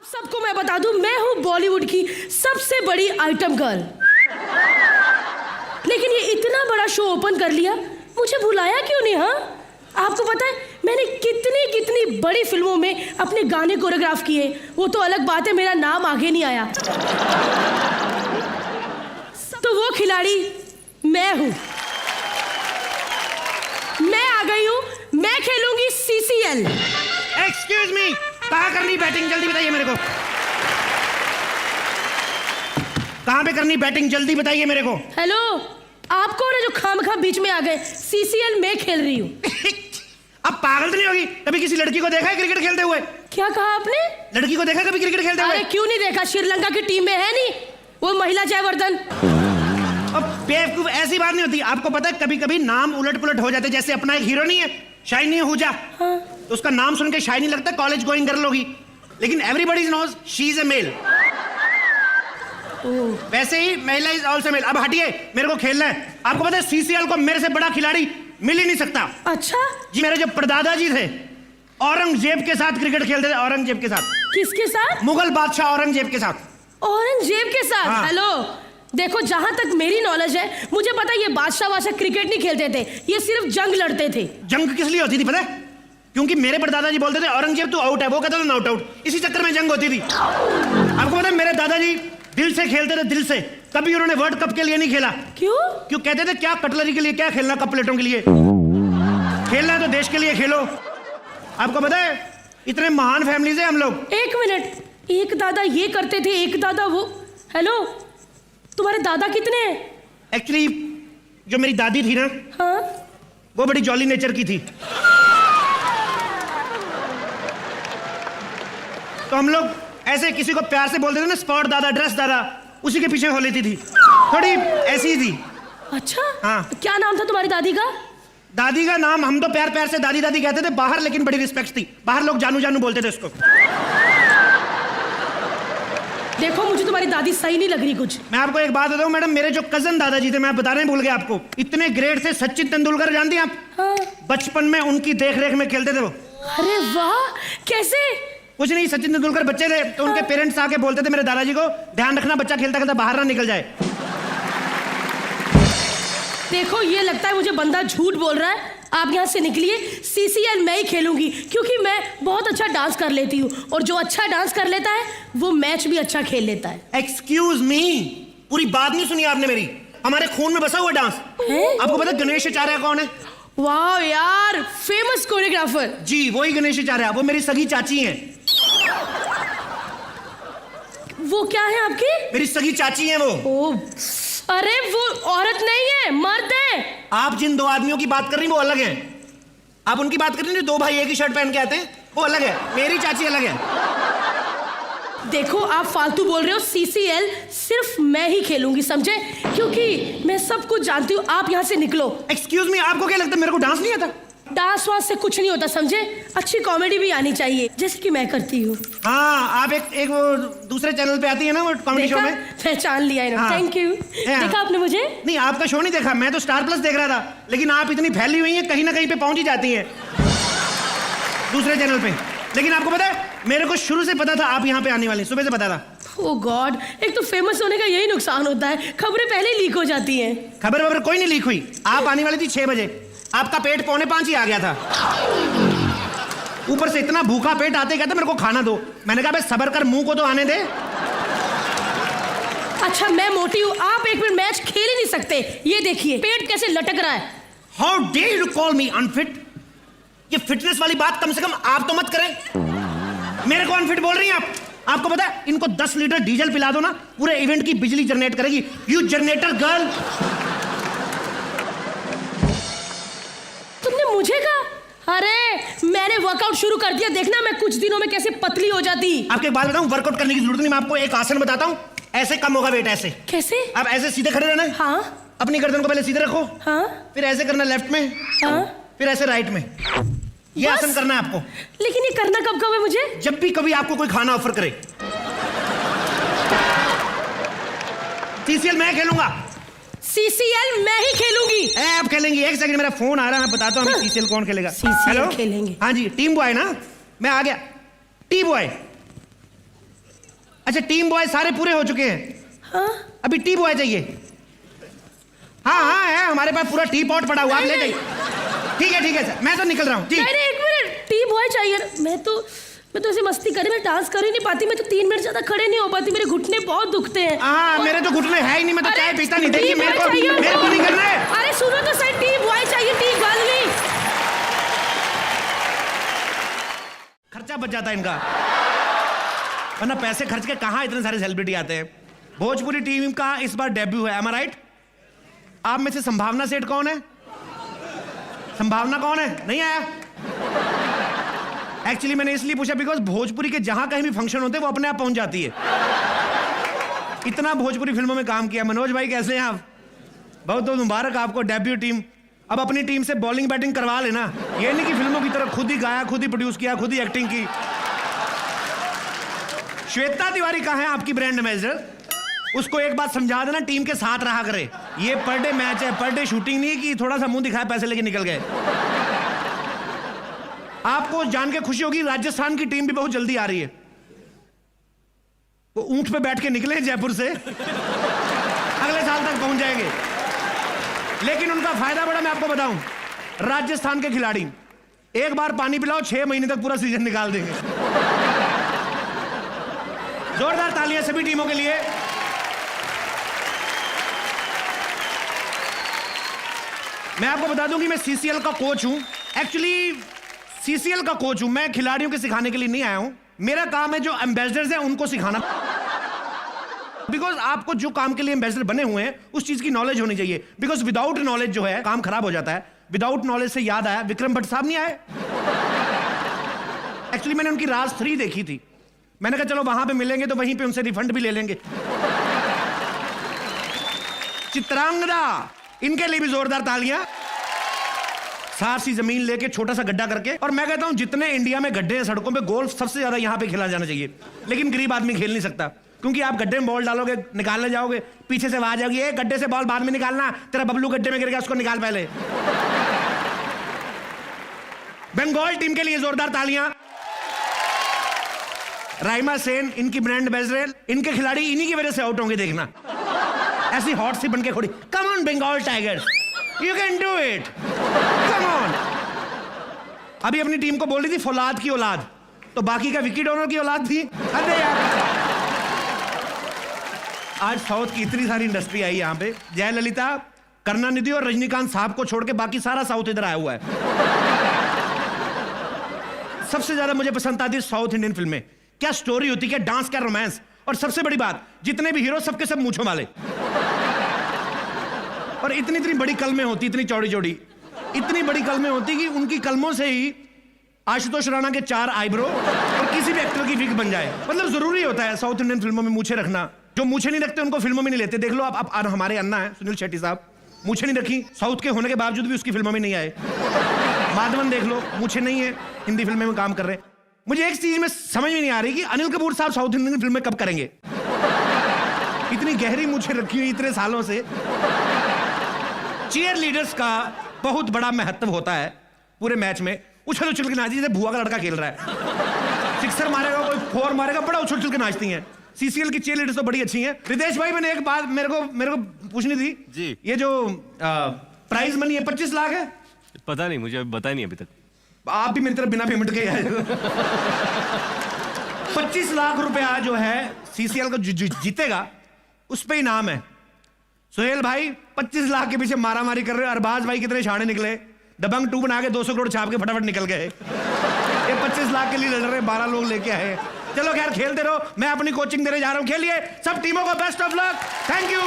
सबको मैं बता दूं, मैं हूं बॉलीवुड की सबसे बड़ी आइटम गर्ल। लेकिन ये इतना बड़ा शो ओपन कर लिया, मुझे बुलाया क्यों नहीं? हाँ, आपको पता है मैंने कितनी कितनी बड़ी फिल्मों में अपने गाने कोरियोग्राफ किए। वो तो अलग बात है, मेरा नाम आगे नहीं आया। तो वो खिलाड़ी मैं हूं। मैं आ गई हूं, मैं खेलूंगी CCL। एक्सक्यूज मी, कहाँ करनी बैटिंग जल्दी बताइए मेरे को। कहाँ पे करनी बैटिंग जल्दी बताइए मेरे को। हेलो, आप कौन है जो खामखा बीच में आ गए? CCL मैं खेल रही हूँ। अब पागल तो नहीं होगी? कभी किसी लड़की को देखा है क्रिकेट खेलते हुए? क्या कहा आपने? लड़की को देखा कभी क्रिकेट खेलते हुए? अरे क्यों नहीं देखा, श्रीलंका की टीम में है नहीं वो महिला जयवर्धन। अब बेवकूफ, ऐसी बात नहीं होती। आपको पता है कभी कभी नाम उलट पुलट हो जाते। जैसे अपना एक हीरो नहीं है शाइनी आहूजा, हाँ। तो उसका नाम सुन के शाइनी लगता है कॉलेज गोइंग गर्ल होगी, लेकिन everybody knows she is a male. वैसे ही महिला इज आल्सो मेल। अब हटिए, मेरे को खेलना है। आपको पता है CCL को मेरे से बड़ा खिलाड़ी मिल ही नहीं सकता। अच्छा जी, मेरे जो परदादा जी थे औरंगजेब के साथ क्रिकेट खेलते थे। औरंगजेब के साथ? किसके साथ? मुगल बादशाह औरंगजेब के साथ। औरंगजेब के साथ? हाँ। हेलो देखो, जहां तक मेरी नॉलेज है, मुझे पता है ये बादशाह क्रिकेट नहीं खेलते थे, ये सिर्फ जंग लड़ते थे। जंग किस लिए होती थी पता है? क्योंकि मेरे परदादा जी बोलते थे औरंगजेब तू आउट है, वो कहता था नॉट आउट। इसी चक्कर में जंग होती थी। आपको पता है मेरे दादाजी दिल से खेलते थे, दिल से। कभी उन्होंने वर्ल्ड कप के लिए नहीं खेला। क्यों? क्यों कहते थे क्या कटलरी के लिए क्या खेलना, कप प्लेटों के लिए खेलना है तो देश के लिए खेलो। आपको पता है इतने महान फैमिली से हम लोग। एक मिनट, एक दादा ये करते थे, एक दादा वो। हेलो, तुम्हारे दादा कितने हैं? एक्चुअली जो मेरी दादी थी ना, हाँ, वो बड़ी जॉली नेचर की थी। तो हम लोग ऐसे किसी को प्यार से बोलते थे ना, स्पॉट दादा, ड्रेस दादा, उसी के पीछे हो लेती थी। थोड़ी ऐसी ही थी। अच्छा हाँ। क्या नाम था तुम्हारी दादी का? दादी का नाम हम तो प्यार प्यार से दादी दादी कहते थे बाहर, लेकिन बड़ी रिस्पेक्ट थी। बाहर लोग जानू जानू बोलते थे उसको। देखो मुझे तुम्हारी दादी सही नहीं लग रही कुछ। मैं आपको एक बात बताऊं मैडम, मेरे जो कजन दादाजी थे, मैं बताने भूल गया आपको, इतने ग्रेट थे। सचिन तेंदुलकर जानती हैं आप? हाँ। बचपन में उनकी देख रेख में खेलते थे वो। अरे वाह, कैसे? कुछ नहीं, सचिन तेंदुलकर बच्चे थे तो उनके पेरेंट्स आके बोलते थे मेरे दादाजी को, ध्यान रखना बच्चा खेलता खेलता बाहर ना निकल जाए। देखो ये लगता है मुझे बंदा झूठ बोल रहा है। आप यहाँ से निकलिए, CCL मैं ही खेलूंगी, क्योंकि मैं बहुत अच्छा डांस कर लेती हूँ, और जो अच्छा डांस कर लेता है वो मैच भी अच्छा खेल लेता है। एक्सक्यूज मी, पूरी बात नहीं सुनी आपने मेरी। हमारे खून में बसा हुआ डांस है? आपको पता गणेश आचार्य कौन है? वाह यार, फेमस कोरियोग्राफर। जी वही गणेश आचार्य, वो मेरी सगी चाची हैं। वो क्या है आपकी? मेरी सगी चाची हैं वो। ओ, अरे वो औरत नहीं है, मर्द है। आप जिन दो आदमियों की बात कर रही हैं वो अलग हैं। आप उनकी बात कर रही हैं जो दो भाई एक ही शर्ट पहन के आते हैं, वो अलग है। मेरी चाची अलग है। देखो आप फालतू बोल रहे हो। CCL सिर्फ मैं ही खेलूंगी, समझे? क्योंकि मैं सब कुछ जानती हूँ। आप यहाँ से निकलो। एक्सक्यूज मी, आपको क्या लगता है मेरे को डांस नहीं आता? डांस वांस से कुछ नहीं होता, समझे? अच्छी कॉमेडी भी आनी चाहिए, जैसे कि मैं करती हूँ। हाँ, आप एक वो दूसरे चैनल पे आती है ना वो कॉमेडी शो में। पहचान लिया है ना? हाँ। Thank you. देखा आपने मुझे? नहीं, आपका शो नहीं देखा, मैं तो स्टार प्लस देख रहा था। लेकिन आप इतनी फैली हुई हैं, कहीं ना कहीं पे पहुंच ही जाती हैं दूसरे चैनल पे। लेकिन आपको पता है मेरे को शुरू से पता था आप यहाँ पे आने वाले, सुबह से पता था। ओह गॉड, एक तो फेमस होने का यही नुकसान होता है, खबरें पहले लीक हो जाती हैं। खबर वबर कोई नहीं लीक हुई। आप आने वाली थी 6 बजे, आपका पेट 4:45 ही आ गया था। ऊपर से इतना भूखा पेट आते कहता मेरे को खाना दो। मैंने कहा सबर कर, मुंह को तो आने दे। अच्छा मैं मोटी हूँ, आप एक मिनट मैच खेल ही नहीं सकते। ये देखिए पेट कैसे लटक रहा है। How dare you call me unfit? ये फिटनेस वाली बात कम से कम आप तो मत करें। मेरे को अनफिट बोल रही हैं आप? आपको पता है इनको 10 लीटर डीजल पिला दो ना, पूरे इवेंट की बिजली जनरेट करेगी। You generator girl. तुमने मुझे कहा? अरे मैंने वर्कआउट शुरू कर दिया, देखना मैं कुछ दिनों में कैसे पतली हो जाती। आपके एक बात बताऊं, वर्कआउट करने की जरूरत नहीं। मैं आपको एक आसन बताता हूं, ऐसे कम होगा वेट। ऐसे कैसे? आप ऐसे सीधे खड़े रहना है। हाँ। अपनी गर्दन को पहले सीधे रखो। हाँ। फिर ऐसे करना लेफ्ट में। हाँ। फिर ऐसे राइट में। ये आसन करना है आपको। लेकिन ये करना कब कब है मुझे? जब भी कभी आपको कोई खाना ऑफर करे। CCL मैं खेलूंगा। CCL मैं ही खेलूंगी। आप खेलेंगी? एक सेकंड, मेरा फोन आ रहा है, मैं बताता हूँ CCL कौन खेलेगा। CCL खेलेंगे। हाँ जी, टीम बॉय ना, मैं आ गया। टी बॉय अच्छा, टीम बॉय सारे पूरे हो चुके हैं? हाँ अभी टी बॉय चाहिए? हाँ हाँ है, हमारे पास पूरा टी पॉट पड़ा हुआ, आप ले जाइए। ठीक है सर, मैं तो निकल रहा हूँ। नहीं नहीं, एक मिनट, टी बॉय चाहिए। मैं तो ऐसे मस्ती करी, मैं डांस कर ही नहीं पाती। मैं तो 3 मिनट ज्यादा खड़े नहीं हो पाती, मेरे घुटने बहुत दुखते हैं। हाँ, मेरे तो घुटने है ही नहीं, मैं तो चाय पीता नहीं। देखिए मेरे को नहीं करना है। अरे सुनो तो सही, टी बॉय चाहिए, टी गर्ल नहीं। खर्चा बच जाता है इनका, वरना पैसे खर्च के कहाँ इतने सारे सेलिब्रिटी आते हैं। भोजपुरी टीम का इस बार डेब्यू है, am I right? आप में से संभावना सेठ कौन है? संभावना कौन है? नहीं आया? एक्चुअली मैंने इसलिए पूछा बिकॉज भोजपुरी के जहां कहीं भी फंक्शन होते हैं वो अपने आप पहुंच जाती है। इतना भोजपुरी फिल्मों में काम किया। मनोज भाई कैसे हैं आप? बहुत बहुत मुबारक आपको, डेब्यू टीम। अब अपनी टीम से बॉलिंग बैटिंग करवा लेना, ये नहीं कि फिल्मों की तरह खुद ही गाया, खुद ही प्रोड्यूस किया, खुद ही एक्टिंग की। श्वेता तिवारी कहाँ है आपकी ब्रांड एम्बेसडर? उसको एक बात समझा देना, टीम के साथ रहा करे। ये पर डे मैच है, पर डे शूटिंग नहीं है कि थोड़ा सा मुंह दिखाया पैसे लेके निकल गए। आपको जान के खुशी होगी, राजस्थान की टीम भी बहुत जल्दी आ रही है। वो ऊंट पे बैठ के निकले जयपुर से, अगले साल तक पहुंच जाएंगे। लेकिन उनका फायदा बड़ा मैं आपको बताऊं, राजस्थान के खिलाड़ी एक बार पानी पिलाओ 6 महीने तक पूरा सीजन निकाल देंगे। जोरदार तालियां सभी टीमों के लिए। मैं आपको बता दूं कि मैं सीसीएल का कोच हूं। एक्चुअली सीसीएल का कोच हूं मैं, खिलाड़ियों के सिखाने के लिए नहीं आया हूं। मेरा काम है जो एम्बेसडर्स हैं उनको सिखाना। बिकॉज आपको जो काम के लिए एम्बेसडर बने हुए हैं उस चीज की नॉलेज होनी चाहिए। बिकॉज विदाउट नॉलेज जो है काम खराब हो जाता है। विदाउट नॉलेज से याद आया, विक्रम भट्ट साहब नहीं आए? एक्चुअली मैंने उनकी राज 3 देखी थी। मैंने कहा चलो वहां पे मिलेंगे तो वहीं पे उनसे रिफंड भी ले लेंगे। चित्रांगदा, इनके लिए भी जोरदार तालियां। साफ सी जमीन लेके छोटा सा गड्ढा करके, और मैं कहता हूं जितने इंडिया में गड्ढे हैं सड़कों पे, गोल्फ सबसे ज्यादा यहां पे खेला जाना चाहिए। लेकिन गरीब आदमी खेल नहीं सकता, क्योंकि आप गड्ढे में बॉल डालोगे, निकालने जाओगे, पीछे से आवाज आएगी, ए गड्ढे से बॉल बाद में निकालना, तेरा बबलू गड्ढे में गिर गया, उसको निकाल पहले। बंगाल टीम के लिए जोरदार तालियां। राइमा सेन इनकी ब्रांड एम्बेसडर, इनके खिलाड़ी इन्हीं की वजह से आउट होंगे, देखना। ऐसी हॉट सी बन के खड़ी, come on Bengal tigers, you can do it, come on. अभी अपनी टीम को बोल रही थी फौलाद की औलाद, तो बाकी का विकी डोनर की औलाद थी। अरे यार, आज साउथ की इतनी सारी इंडस्ट्री आई यहां पे, जयललिता, करुणानिधि और रजनीकांत साहब को छोड़ के बाकी सारा साउथ इधर आया हुआ है। सबसे ज्यादा मुझे पसंद आती है साउथ इंडियन फिल्में। क्या स्टोरी होती, क्या डांस, क्या रोमांस, और सबसे बड़ी बात, जितने भी हीरो सबके सब मूंछों वाले, और इतनी इतनी बड़ी कलमें होती, इतनी चौड़ी चौड़ी, इतनी बड़ी कलमें होती कि उनकी कलमों से ही आशुतोष राणा के 4 आईब्रो और किसी भी एक्टर की विग बन जाए। मतलब जरूरी होता है साउथ इंडियन फिल्मों में मूछें रखना। जो मूछें नहीं रखते उनको फिल्मों में नहीं लेते। देख लो आप हमारे अन्ना है सुनील शेट्टी साहब, मूछें नहीं रखी, साउथ के होने के बावजूद भी उसकी फिल्मों में नहीं आए। माधवन देख लो, मूछें नहीं है, हिंदी फिल्में में काम कर रहे हैं। मुझे एक चीज में समझ में नहीं आ रही कि अनिल कपूर साहब साउथ इंडियन फिल्म में कब करेंगे। इतनी गहरी मूछें रखी हुई इतने सालों से। चीयर लीडर्स का बहुत बड़ा महत्व होता है पूरे मैच में। उछल उछल के नाची, जैसे भुआ का लड़का खेल रहा है, सिक्सर मारेगा, कोई 4 मारेगा, बड़ा उछल उछल के नाचती हैं। सीसीएल की चीयर लीडर्स तो बड़ी अच्छी हैं। रितेश भाई, मैंने एक बात मेरे को पूछनी थी जी। ये जो प्राइज मनी है 25 लाख है? पता नहीं, मुझे बताया नहीं अभी तक। आप भी मेरी तरफ बिना पेमेंट के आए। 25 लाख रुपया जो है सीसीएल का जीतेगा, उस पे इनाम है। सुहेल भाई 25 लाख के पीछे मारामारी कर रहे हो। अरबाज भाई कितने शाणे निकले, दबंग 2 बना के 200 करोड़ छाप के फटाफट निकल गए। ये 25 लाख के लिए लड़ रहे, 12 लोग लेके आए। चलो खैर, खेलते रहो, मैं अपनी कोचिंग देने जा रहा हूं। खेलिए सब टीमों को best of luck. Thank you.